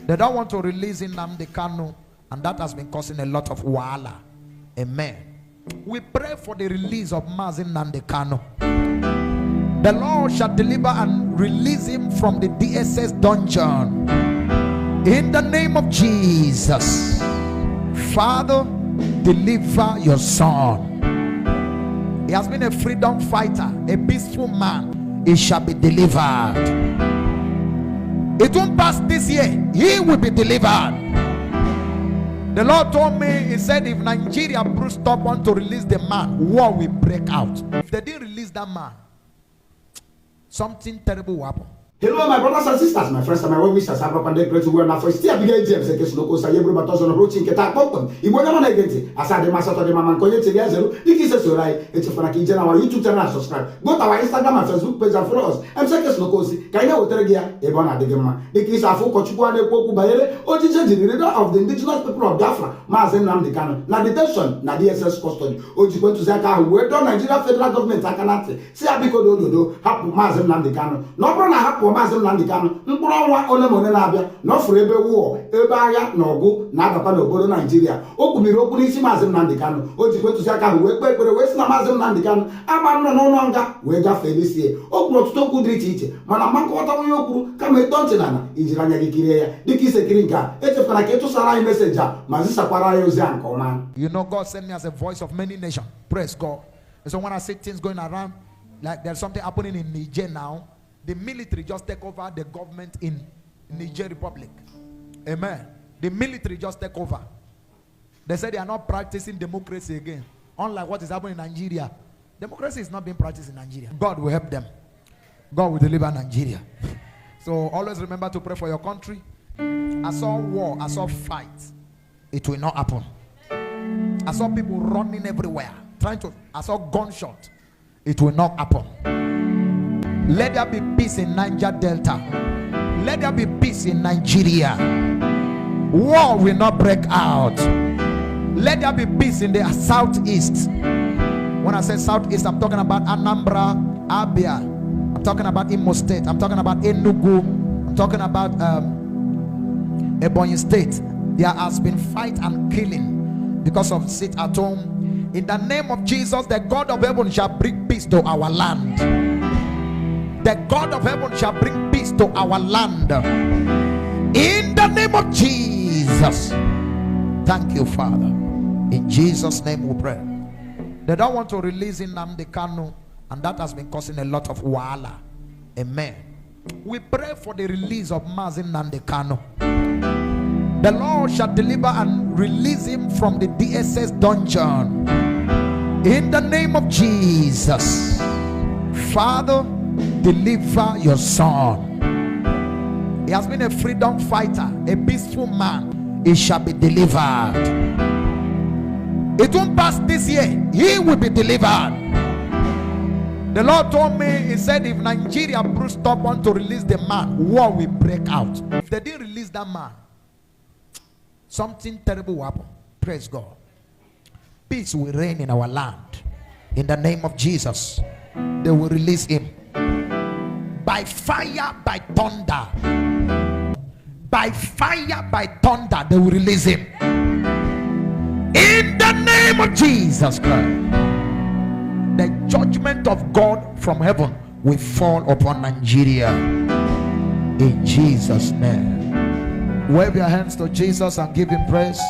They don't want to release Nnamdi Kanu, and that has been causing a lot of wahala. Amen. We pray for the release of Mazi Nnamdi Kanu. The Lord shall deliver and release him from the DSS dungeon. In the name of Jesus. Father, deliver your son. He has been a freedom fighter, a peaceful man. He shall be delivered. It won't pass this year. He will be delivered. The Lord told me, he said, if Nigeria stop want to release the man, war will break out. If they didn't release that man, something terrible will happen. Hello, my brothers and sisters, my friends, and my well-wishers. I'm going to great to wear first year. Big James, a case local, say, every but also approaching Keta Pokon. If we're not against it, as I demand Saturday, Mamma Koye, the kisses are right. It's for our YouTube channel, subscribe. Go to our Instagram and Facebook page and follow us. I'm saying, Locosi, Kaina Oteria, Ebona de Gema. The kiss are for Kochuane, Poku Bayele, or the leader of the indigenous people of Biafra, Mazi Nnamdi Kanu. Now, detention, now DSS custody. Oji to Zaka, who worked on Nigeria federal government, Akanate. See, Abiko Dodo, Hapu Mazi Nnamdi Kanu. No problem, Hapu Mazi Nnamdi Kanu. Nwa ole mone na-abịa n'ofuru ebe wuo ebe agha na ọgụ na-adakwa n'obodo Nigeria. O kwubiri okwu n'isi Mazi Nnamdi Kanu. O jikwa ntụziaka ahụ wee kpee ekpere wee sị na Mazi Nnamdi Kanu ama nnọ n'ụlọ nga wee gafee n'isi. O kwuru ọtụtụ okwu dị iche iche mana mmakọta onye okwu kama ịtọ ntị n'ala ijiri anya gị kirie ya dịka isekiri nke a echefukara ka ịtụsara anyị meseji a ma zisakwara anyị ozi a nke ọma. You know, God sent me as a voice of many nations. Praise God. And so when I see things going around, like there's something happening in Niger now, the military just take over the government in Niger Republic. Amen. The military just take over. They say they are not practicing democracy again. Unlike what is happening in Nigeria. Democracy is not being practiced in Nigeria. God will help them. God will deliver Nigeria. So always remember to pray for your country. I saw war, I saw fight. It will not happen. I saw people running everywhere. I saw gunshot. It will not happen. Let there be peace in Niger Delta. Let there be peace in Nigeria. War will not break out. Let there be peace in the southeast. When I say southeast, I'm talking about Anambra, Abia. I'm talking about Imo State. I'm talking about Enugu. I'm talking about Ebonyi State. There has been fight and killing because of sit at home. In the name of Jesus, the God of heaven shall bring peace to our land. The God of heaven shall bring peace to our land. In the name of Jesus. Thank you, Father. In Jesus' name we pray. They don't want to release Nnamdi Kanu, and that has been causing a lot of wahala. Amen. We pray for the release of Mazi Nnamdi Kanu. The Lord shall deliver and release him from the DSS dungeon. In the name of Jesus. Father, deliver your son. He has been a freedom fighter, a peaceful man. He shall be delivered. It won't pass this year. He will be delivered. The Lord told me, he said, if Nigeria stop want to release the man, war will break out. If they didn't release that man, something terrible will happen. Praise God. Peace will reign in our land. In the name of Jesus, they will release him. By fire, by thunder. By fire, by thunder, they will release him. In the name of Jesus Christ. The judgment of God from heaven will fall upon Nigeria. In Jesus' name. Wave your hands to Jesus and give him praise.